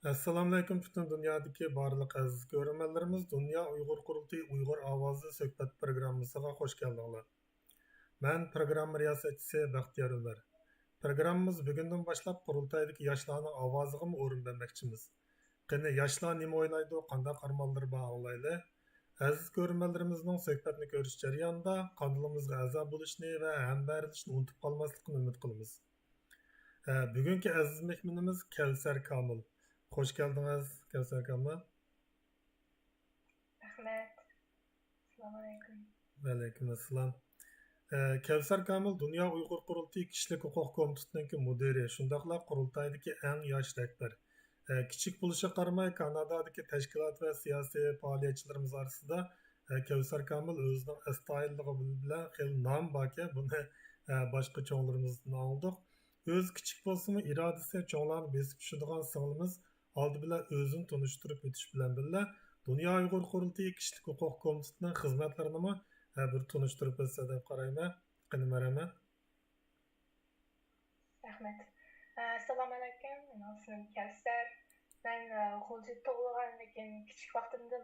Assalomu alaykum butun dunyodagi barliq aziz ko'rganlarimiz. Dunyo Uyg'ur qurultiyi Uyg'ur ovozi suhbat programmasiga xush keldinglar. Men programma riyosatchisi Baxtiyor Umar. Programmamiz bugundan boshlab qurultaydagi yoshlarning ovoziga o'rin bermoqchimiz. Qani yoshlar nima o'ylaydi, qanday qarorlar bor anglayli. Aziz ko'rganlarimizning suhbatni ko'rish jarayonida kanalimizga a'zo bo'lishni va hamdardlikni unutib qolmaslikni umid qilamiz. Bugungi aziz mehmonimiz Kevsar Komil. Hoş geldiniz Kevser Kamil. Rahmet. Assalamu alaikum. Ve aleyküm assalam. Kevser Kamil Dünya Uyghur Qurultayı Kişilik Hukuk Komitetining müdiri, shundaqla qurultaydagi eng yosh rahbar. Kichik bo'lishiga qaramay Kanadadagi tashkilot va siyosiy faoliyatchilarimiz orasida Kevser Kamil o'zining astoydilligi bilan xil nom borki, buni boshqa cho'nglarimizdan oldik. O'z kichik bo'lsa-mu irodasi cho'nglarni besib tushadigan singlimiz oldi bilan o'zini tanishtirib o'tish bilan birga Dünya Uyg'ur Qurultayı Kişilik Hukuk Komitetining xizmatlarini bir tanishtirib o'tsa deb qarayman. Qani marhamat. Rahmet. Assalamu alaikum. Benim ismim Kevser. Ben Xulcid tug'ilgan, lekin kichik vaqtimda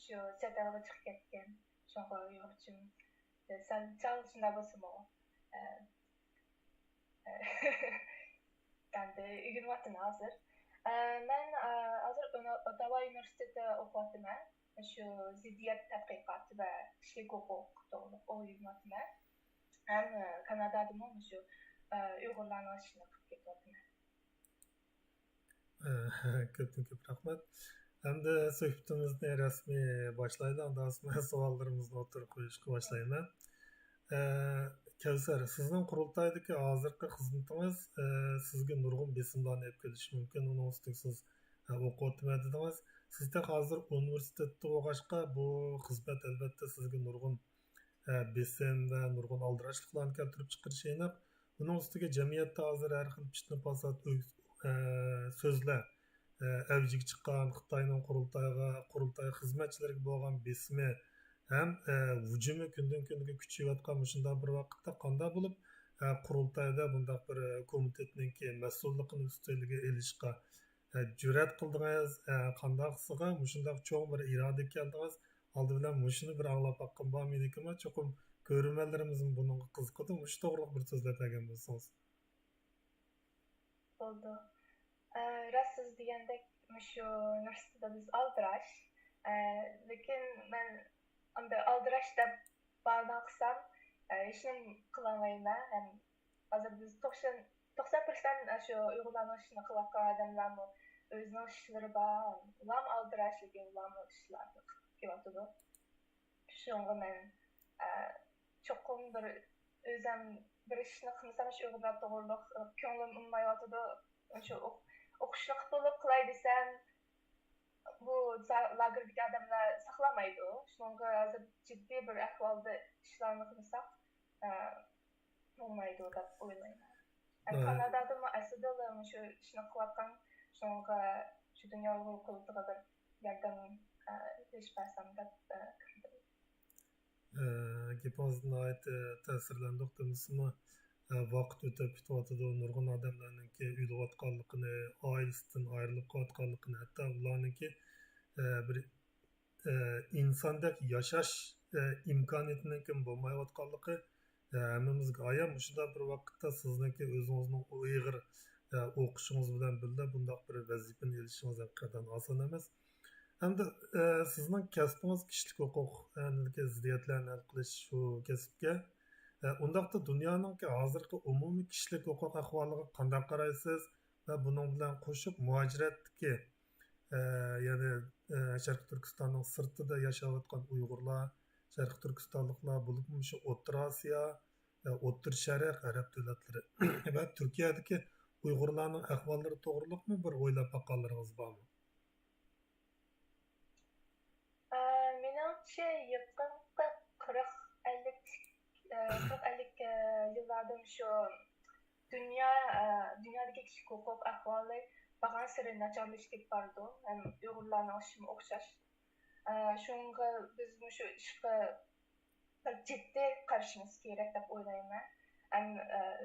shu chet elga chiqib ketgan. Shunga yo'qchim. Sal shunday bo'lsa-mu. Endi uygunyapman hozir. Ben hozir Ottawa Üniversitede o'qiyapman. Shu ziddiyat tadqiqoti va kishilik huquq to'g'ri o'ylayapman. Hem Kanada'da mı şu Uygurlarning ishini qilib ketyapman. Ko'p rahmat. Endi suhbatimizni rasmiy boshlaydi. Undan so'ng savollarimizni o'tirib qo'yishga boshlayman. Kevser, sizning qurultaydagi hozirgi xizmatingiz sizga nurg'un besimlarni olib kelishi mumkin. Uning ustiga siz o'qiyapman dedingiz. Sizda hozir universitetda o'qishga bu xizmat albatta sizga nurg'un besim va nurg'un aldirashliklarni keltirib chiqarishi aniq. Buning ustiga jamiyatda hozir har xil fitna fasod so'zlar avjiga chiqqan Xitoyning qurultay xizmatchilariga bo'lgan besimi ham hujumi kundan kunga kuchayotgan shunday bir vaqtda qanday bo'lib qurultayda bunday bir komitetninki mas'ulligini ustiga ilishga jur'at qildingiz, qandaqsiga shunday cho'ng bir iroda keldingiz. Aldı bilan mushuni bir anglab baqqan bo'lmaydikmi? Cho'qim ko'rmanlarimizning bunga qiziqadi. Mush to'g'ri bir so'zlab bergan bo'lsangiz. Oldu. Siz degandek shu üniversitede biz aldirash. Lekin men anda aldirash deb baqsam ishni qilolmayman. Ham hozir biz 90% shu Uyg'urlarning ishini qilayotgan odamlarmi o'zining ishlari bor. Ular aldirash lekin ularning ishlari ketyapti. Shunga men cho'qim bir o'zim bir ishni qilsam shu Uyg'urlar to'g'riliq ko'nglim unmayotdi. Shu o'qishliq bo'lib qilay desam bu lagerdagi odamlar saqlamaydi. Shunga hozir jiddiy bir ahvolda ishlarni qilsak bo'lmaydi deb o'ylayman. Kanadada aslida shu ishni qilayotgan shunga shu dunyo Uyg'ur qurultiyiga bir yordam berishsam deb gapingizdan ayt ta'sirlandik demismi vaqt o'tib ketyotidi nurg'un odamlarninki uylayotganligini oilasidan ayrilib qolayotganligini hatto ularninki bir insondek yashash imkoniyatining bo'lmayotganligi hammamizga ayon. Shunday bir vaqtda sizniki o'zingizning uyg'ur o'qishingiz bilan birga bunday bir vazifani olishingiz haqiqatan oson emas. Endi sizning kasbingiz kishilik huquq ziddiyatlarni hal qilish shu kasbga. Undaqda dunyoning hozirgi umumiy kishilik huquq ahvoliga qanday qaraysiz va buning bilan qo'shib muhojiratdagi ya'ni Sharq Turkistonning sirtida yashayotgan Uyg'urlar, Sharq Turkistonliklar bo'lib shu O'rta Osiyo, O'rta Sharq arab davlatlari va Turkiyadagi Uyg'urlarning ahvollari to'g'riliqmi bir o'ylab boqqanlaringiz bormi? Menimcha yaqinda 40-50 yıllardan şu dünyadaki kişilik hukuk ahvali bakan seri naçarlaşıp bardı. Hem Uygurlarning işimi o'xshash. Şunga biz şu ishga ciddi qarashimiz kerak deb o'ylayman. Hem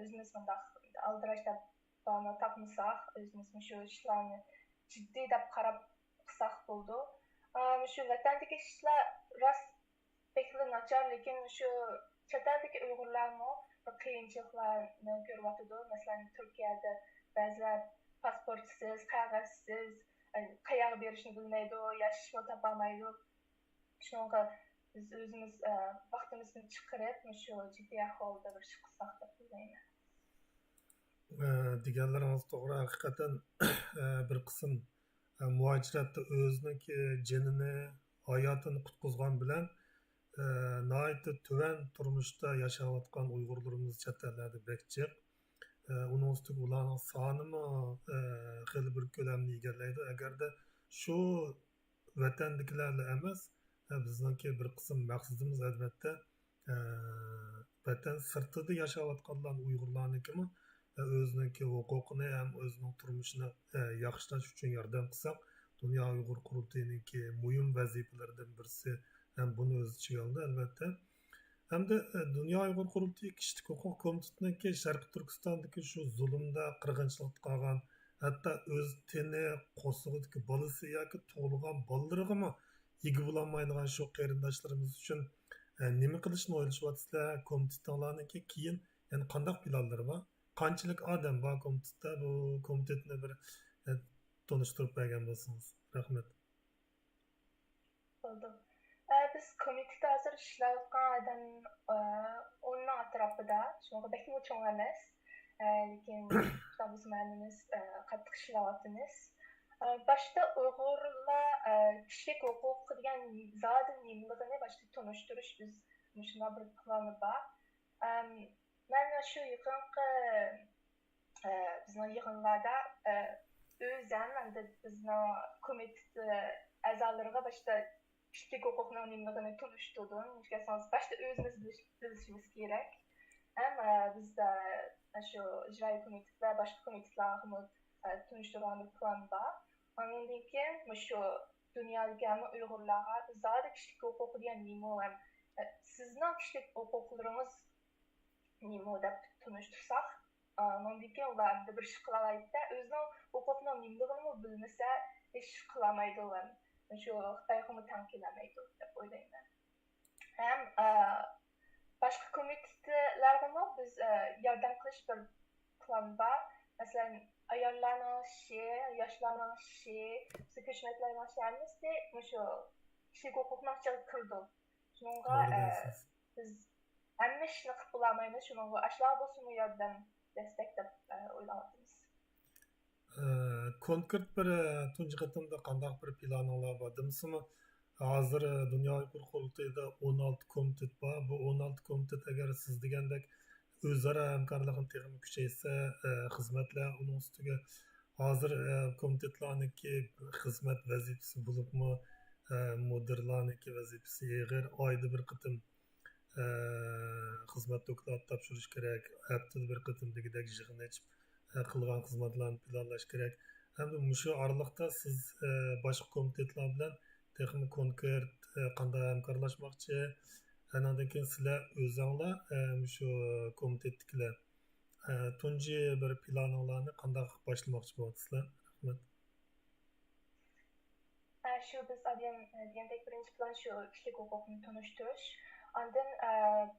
o'zimiz bundaq aldirash deb bana tapmasak, o'zimiz şu ishlarni ciddi deb qarab qısaq bo'ldi. Şu vatandagi ishlar rost bekli nachar, lekin shu chet eldagi Uyg'urlarmi qiyinchiliklarni ko'ryotidi. Masalan, Turkiyada ba'zilar pasportsiz, qog'ozsiz, qayerga berishni bilmaydi, yashashni topolmaydi. Shunga biz o'zimiz vaqtimizni chiqarib, shu jiddiy ahvolda bir ish qilsak deb o'ylayman. Deganlaringiz to'g'ri. Haqiqatan bir qism muajiratda o'ziniki jinini, hayotini qutqizgan bilan nihoyatda tuvan turmushda yashayotgan Uyg'urlarimiz chet ellarda bekchiq. Uning ustiga ularning sonimi xeyli bir ko'lamni egallaydi. Agarda shu vatandagilarla emas, bizniki bir qism maqsadimiz albatta vatan sirtida yashayotganlar Uyg'urlarnikimi o'ziniki huquqini ham o'zining turmushini yaxshilash uchun yordam qilsak, Dunyo Uyg'ur qurultayiniki muhim vazifalaridan birisi ham buni o'z ichiga oldi albatta. Hamda Dunyo Uyg'ur qurultayi kishilik huquq komitetidagi Sharqiy Turkistondagi shu zulmda, qirg'inchilikda qolgan, hatto o'z teni qo'sig'idagi bolasi yoki tug'ilgan bolalariga ega bo'lolmaydigan shu qarindoshlarimiz uchun nima qilishni o'ylashyapsizlar? Komitetlarniki keyin yani qanday planlar bor? Qanchalik odam bor komitetda? Bu komitetni bir tanishtirib bergan bo'lsangiz. Rahmat. Oldu. Biz komitede hazır işlerken adam onun atrafında, şuna belki bu çok emas, lekin biz mühendimiz katı işlevatımız. Başta Uygurlar kişilik hukuk degan zaten nimaligini başta tanıştırış biz şuna bir planı var. Ben şu yaqinqi bizning yig'inlarda o'zim endi bizning komitete a'zolariga başta kişilik hukukning nimaligini tanishtirdim. Nechgasangiz başta o'zimiz bilishimiz kerak. Ham bizda shu ijroiy komitetlar, boshqa komitetlarni tanishtirgan plan bor. Ondan keyin shu dunyodagi Uyg'urlarga zodi kişilik huquq degan nima ham sizning kişilik huquqlaringiz nima deb tanishtirsak, ondan keyin ular bir ish qilalaydi. O'zining huquqining nimaligini bilmasa, ish qilmaydi ular. Shu Xitoyga tanqilamaydi deb o'ylayman. Ham boshqa komitetlarga biz yordam qilish bir plan bor. Masalan, ayollarning ishi, yoshlarning ishi, ko'chmaklarning ishi hammasi shu kishilik huquqni kirdi. Shunga biz hamma ishni qilib bo'lmaymiz. Shunga ashlar bo'lsin yordam destek deb o'ylayapmiz. Konkret bir tunji qatimda qandaq bir planlar bor demisizmi? Hozir Dunyo Uyg'ur qurultayida 16 komitet bor. Bu 16 komitet agar siz degandek o'zaro hamkorlikni texnik kuchaysa, xizmatlar uning ustiga hozir komitetlarniki xizmat vazifasi bo'libmi, mudirlarniki vazifasi yig'ir oyda bir qitim xizmat doklad topshirish kerak, haftada bir qitim degidek yig'in ochib qilgan xizmatlarni planlash kerak. Hamda shu oraliqda siz boshqa komitetlar bilan texnik konkret qanday hamkorlashmoqchi, andan keyin sizlar o'zinglar shu komitetdagilar tunji bir planlarni qanday boshlamoqchi bo'lasizlar? Rahmat. Shu biz degandek birinchi plan shu kishilik huquqni tanishtirish. Ondan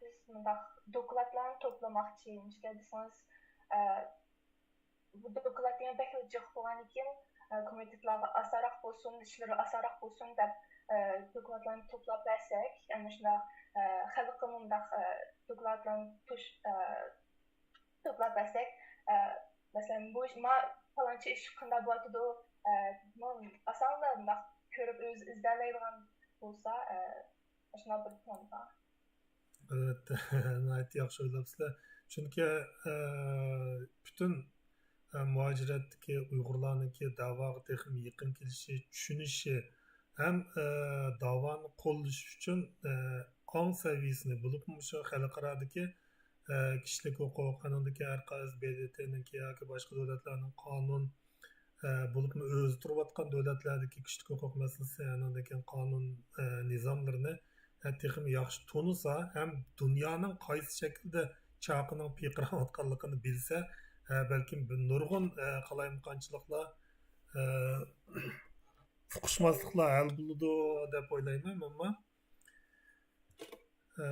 biz bundaq dokladlarni to'plamoqchimiz. Desangiz bu dokladlarni bekli jiq bo'lgan ekan, komitetlarga asorat bo'lsin, ishlari asorat bo'lsin deb dokladlarni to'plab bersak, ana shunda xalqqa bundaq dokladlarni to'plab bersak, masalan bu falancha ish qanday bo'ladi, asonda bundaq ko'rib o'zi izlaydigan bo'lsa, shuna bir plan bor. Evet, nəhayət yaxşı oylabsızlar. Çünki bütün muhaciratdagi Uyg'urlarniki da'voga texim yaqin kelishi, tushunishi ham da'voni qo'llash uchun ong saviyasini bo'lib shu xalqarodagi kishilik huquq qonunidagi har qaysi BDTniki yoki boshqa davlatlarning qonun bo'lib o'zi turayotgan davlatlardagi kishilik huquq masalasi, andan keyin qonun nizomlarini texim yaxshi tunisa ham dunyoning qaysi shaklda chaqinib piqirayotganligini bilsa, balkim nurg'un qalayimqonchiliklar e, uqishmasliklar hal bo'ladi deb o'ylayman, ammo e,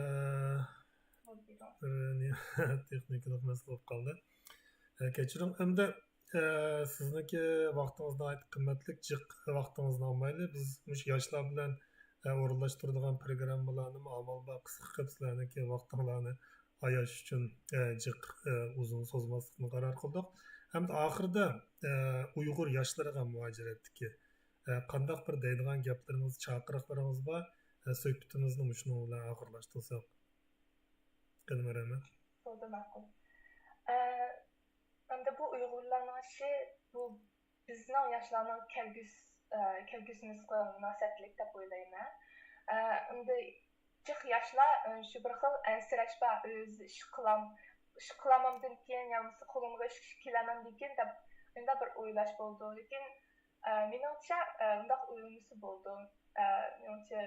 texnikалық masala bo'lib qoldi. Kechiring, endi sizniki vaqtingizni aytib qimmatlik jiq vaqtingizni olmayli. Biz mush yoshlar bilan o'rinlashtiradigan programmalarni amal bor qisqa qilib sizlarniki vaqtinglarni ayash uchun jiq uzun so'zmaslikni qaror qildik. Hamda oxirida Uyg'ur yoshlariga muajiratdiki qandaq bir deydigan gaplarimiz, chaqiriqlarimiz bor. Suhbatimizni shuni bilan oxirlashtirsak. Qilmaraman. Oldu ma'qul. Endi bu Uyg'urlarning ishi bu bizning yoshlarning kelgusimizga munosabatlik deb o'ylayman. Endi jiq yoshlar shu bir xil ansirash bor, o'z ish qilamamdan keyin yoki qo'limga ish kelaman degan deb unda bir o'ylash bo'ldi. Lekin menimcha undaq o'ylamasi bo'ldi. Menimcha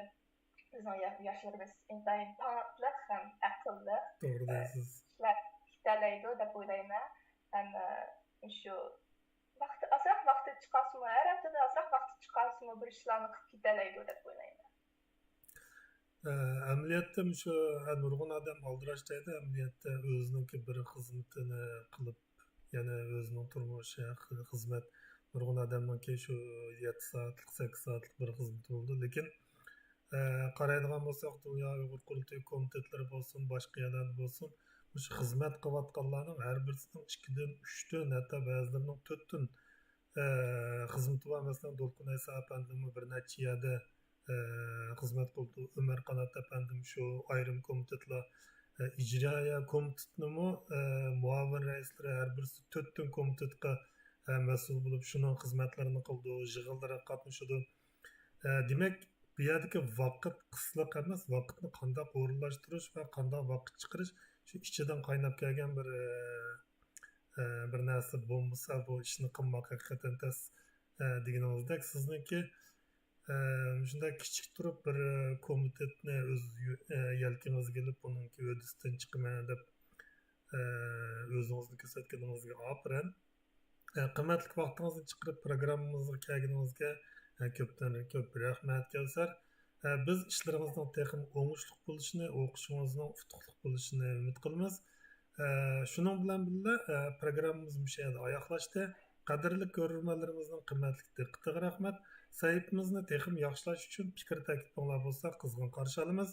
bizning yoshlarimiz intayin tanqidli ham aqlli. To'g'ri deysiz. Kitalaydi deb o'ylayman. Shu asraq vaqti chiqasimi, har haftada asraq vaqti chiqasimi bir ishlarni qilib kitalaydi deb o'ylayman. Amaliyotda shu nurg'un odam aldirash deydi. Amaliyotda o'zininki bir xizmatini qilib, yana o'zining turmushi xizmat nurg'un odamninki shu 7 soatlik, 8 soatlik bir xizmat bo'ldi. Lekin qaraydigan bo'lsak, Dunyo Uyg'ur qurultoyi komitetlari bo'lsin, boshqa yerlar bo'lsin, shu xizmat qilayotganlarning har birisining 2 dan 3 dan, hatto ba'zilarining 4 dan xizmati bor. Masalan, Do'lqin Aysa apandim bir necha yerda xizmat qildi. Umar Qanot apandim shu ayrim komitetlar ijroiya komitetnimi muavin raislari har birisi 4 dan komitetga mas'ul bo'lib shuning xizmatlarini qildi, yig'inlarga qatnashdi. Demak, bu yerdagi vaqt qisliq emas, vaqtni qanday o'rinlashtirish va qanday vaqt chiqarish shu ichidan qaynab kelgan bir narsa bo'lmasa bu ishni qilmoq haqiqatan tas deganimizdek sizniki shunday kichik turib bir komitetni o'z yelkangizga ilib uningki o'disidan chiqaman deb o'zingizni ko'rsatganingizga opiran. Qimmatli vaqtingizni chiqarib programmamizga kelganingizga ko'p rahmat Kavsar. Biz ishlarimizning texnik o'ngishli bo'lishini, o'qishimizning utuqli bo'lishini umid qilamiz. Shuning bilan birga programmamiz bu yerda oyoqlashdi. Qadrli ko'ruvchilarimizning qimmatli diqqatiga rahmat. Saytimizni texnik yaxshilash uchun fikr takliflar bo'lsa qizg'in qarshi olamiz.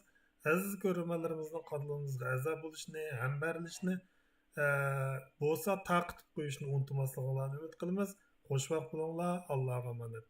Aziz ko'ruvchilarimizning qadrimizga a'zo bo'lishni, hambarlashni bo'lsa taqib qo'yishni unutmasliklarini umid qilamiz. Xush vaqt bo'linglar. Allohga omonat.